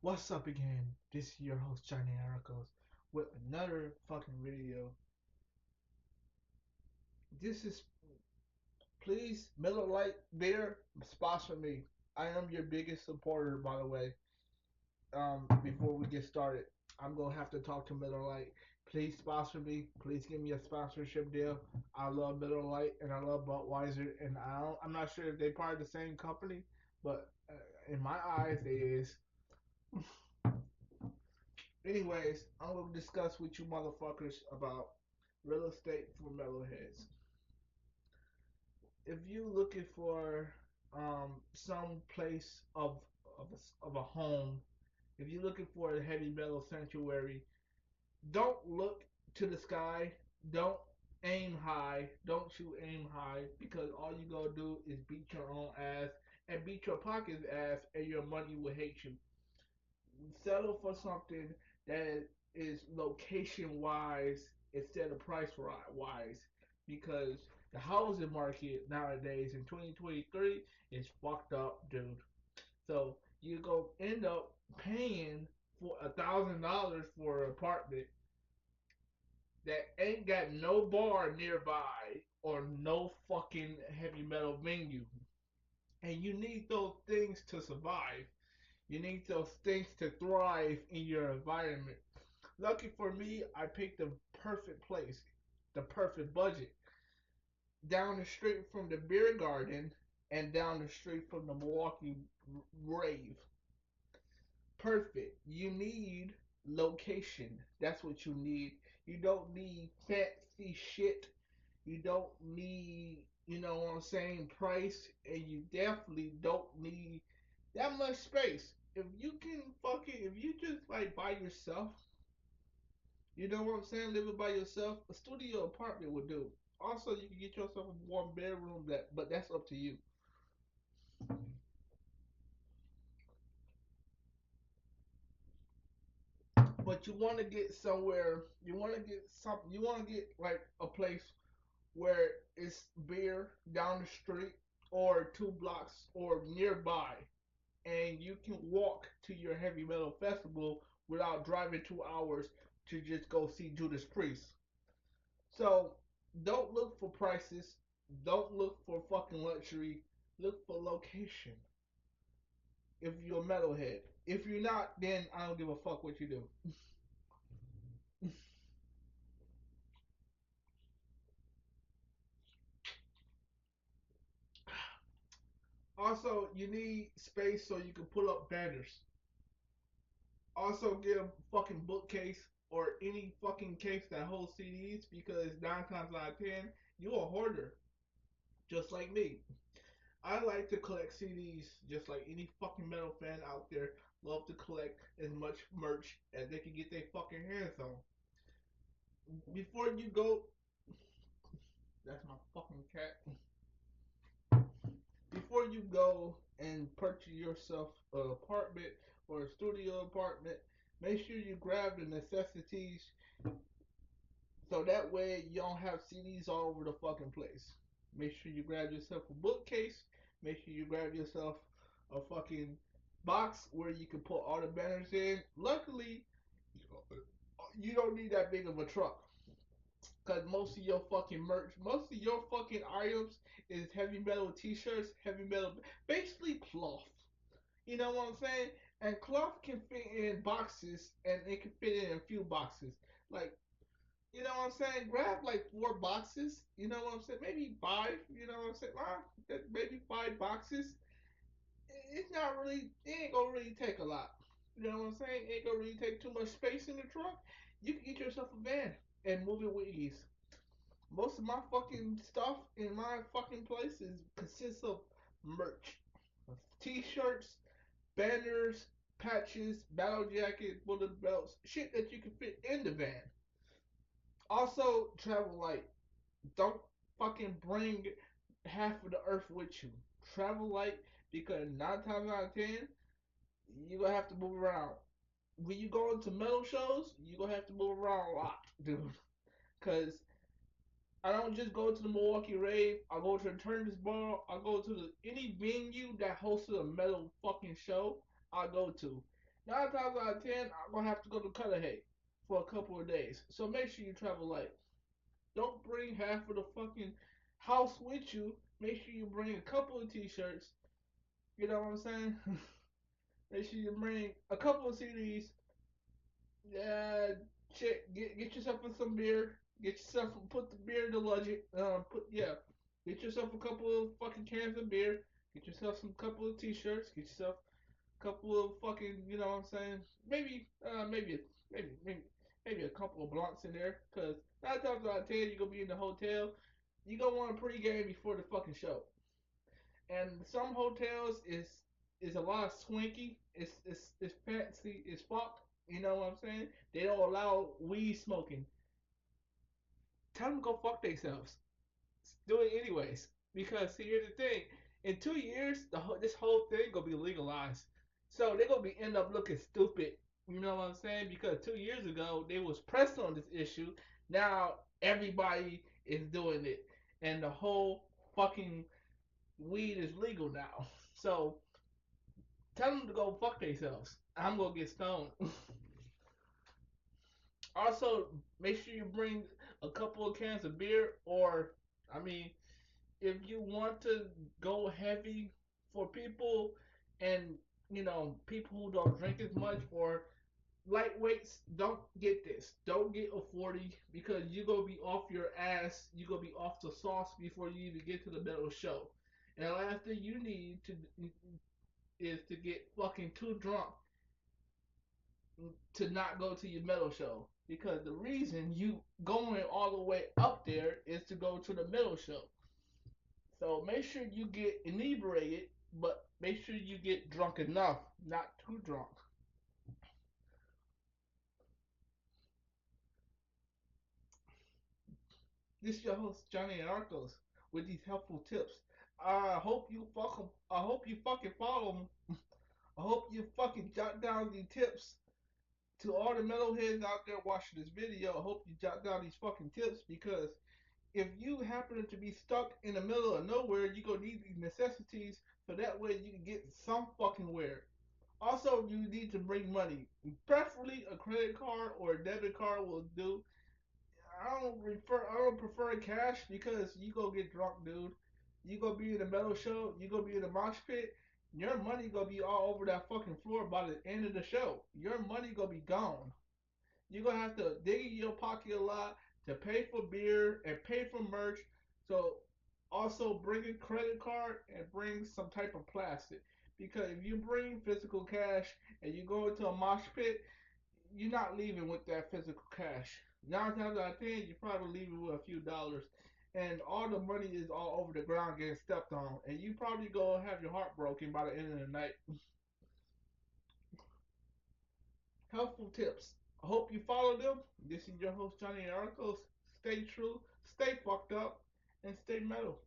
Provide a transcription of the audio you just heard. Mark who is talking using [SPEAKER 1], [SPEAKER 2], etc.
[SPEAKER 1] What's up again? This is your host Johnny Aracos with another fucking video. This is please Miller Lite beer sponsor me. I am your biggest supporter, by the way. Before we get started, I'm gonna have to talk to Miller Lite. Please sponsor me. Please give me a sponsorship deal. I love Miller Lite and I love Budweiser, and I'm not sure if they're part of the same company, but in my eyes, they is. Anyways, I'm gonna discuss with you motherfuckers about real estate for metalheads. If you looking for some place of a home, if you're looking for a heavy metal sanctuary, don't look to the sky. Don't aim high. Don't you aim high because all you gonna do is beat your own ass and beat your pocket's ass, and your money will hate you. Settle for something that is location wise instead of price wise, because the housing market nowadays in 2023 is fucked up, dude. So you go end up paying for $1,000 for an apartment that ain't got no bar nearby or no fucking heavy metal venue, and you need those things to survive. You need those things to thrive in your environment. Lucky for me, I picked the perfect place, the perfect budget. Down the street from the beer garden and down the street from the Milwaukee rave. Perfect. You need location. That's what you need. You don't need fancy shit. You don't need, you know what I'm saying, price. And you definitely don't need that much space. If you can fucking, if you just like by yourself, you know what I'm saying, living by yourself, a studio apartment would do. Also, you can get yourself a warm bedroom, but that's up to you. But you want to get somewhere. You want to get something. You want to get like a place where it's beer down the street or 2 blocks or nearby, and you can walk to your heavy metal festival without driving 2 hours to just go see Judas Priest. So don't look for prices. Don't look for fucking luxury. Look for location. If you're a metalhead. If you're not, then I don't give a fuck what you do. Also, you need space so you can pull up banners. Also, get a fucking bookcase or any fucking case that holds CDs, because 9 times out of 10, you a hoarder, just like me. I like to collect CDs just like any fucking metal fan out there. Love to collect as much merch as they can get their fucking hands on. Before you go, that's my fucking cat. Before you go and purchase yourself an apartment or a studio apartment, make sure you grab the necessities so that way you don't have CDs all over the fucking place. Make sure you grab yourself a bookcase. Make sure you grab yourself a fucking box where you can put all the banners in. Luckily, you don't need that big of a truck. Cause most of your fucking merch, most of your fucking items is heavy metal t-shirts, heavy metal, basically cloth. You know what I'm saying? And cloth can fit in boxes, and it can fit in a few boxes. Like, you know what I'm saying? Grab like 4 boxes. You know what I'm saying? Maybe five. You know what I'm saying? Maybe 5 boxes. It's not really. It ain't gonna really take a lot. You know what I'm saying? It ain't gonna really take too much space in the trunk. You can get yourself a van and move it with ease. Most of my fucking stuff in my fucking place consists of merch, t-shirts, banners, patches, battle jackets, bullet belts, shit that you can fit in the van. Also, travel light. Don't fucking bring half of the earth with you. Travel light, because 9 times out of 10, you're gonna have to move around. When you go into metal shows, you're gonna have to move around a lot, dude. Cause I don't just go to the Milwaukee rave. I go to the Turners Bar. I go to any venue that hosted a metal fucking show. I go to. Nine times out of ten, I'm gonna have to go to Cudahy for a couple of days. So make sure you travel light. Don't bring half of the fucking house with you. Make sure you bring a couple of t-shirts. You know what I'm saying? Make sure you bring a couple of CDs. Yeah, get yourself some beer. Get yourself put the beer in the luggage. Get yourself a couple of fucking cans of beer. Get yourself some couple of t-shirts. Get yourself a couple of fucking, you know what I'm saying? Maybe maybe a couple of blunts in there. Cause 9 times out of 10 you gonna be in the hotel. You gonna want a pregame before the fucking show. And some hotels is a lot of swanky. It's fancy. It's fuck. You know what I'm saying? They don't allow weed smoking. Tell them to go fuck themselves. Do it anyways. Because see, here's the thing: in 2 years, this whole thing gonna be legalized. So they're gonna be end up looking stupid. You know what I'm saying? Because 2 years ago they was pressed on this issue. Now everybody is doing it, and the whole fucking weed is legal now. So tell them to go fuck themselves. I'm gonna get stoned. Also, make sure you bring a couple of cans of beer, or I mean, if you want to go heavy for people and people who don't drink as much or lightweights, don't get this. Don't get a 40 because you're gonna be off your ass. You're gonna be off the sauce before you even get to the middle show. And the last thing you need to is to get fucking too drunk to not go to your metal show. Because the reason you going all the way up there is to go to the metal show. So make sure you get inebriated, but make sure you get drunk enough, not too drunk. This is your host Johnny and Arcos with these helpful tips. I hope you fucking. I hope you fucking follow them. I hope you fucking jot down these tips. To all the metalheads out there watching this video, I hope you jot down these fucking tips because if you happen to be stuck in the middle of nowhere, you're gonna need these necessities so that way you can get some fucking where. Also, you need to bring money. Preferably a credit card or a debit card will do. I don't prefer cash because you go get drunk, dude. You gonna be in the metal show, you gonna be in the mosh pit, your money gonna be all over that fucking floor by the end of the show. Your money gonna be gone. You're gonna have to dig in your pocket a lot to pay for beer and pay for merch. So also bring a credit card and bring some type of plastic. Because if you bring physical cash and you go into a mosh pit, you're not leaving with that physical cash. 9 times out of 10, you're probably leaving with a few dollars. And all the money is all over the ground getting stepped on. And you probably go have your heart broken by the end of the night. Helpful tips. I hope you follow them. This is your host, Johnny Arcos. Stay true, stay fucked up, and stay metal.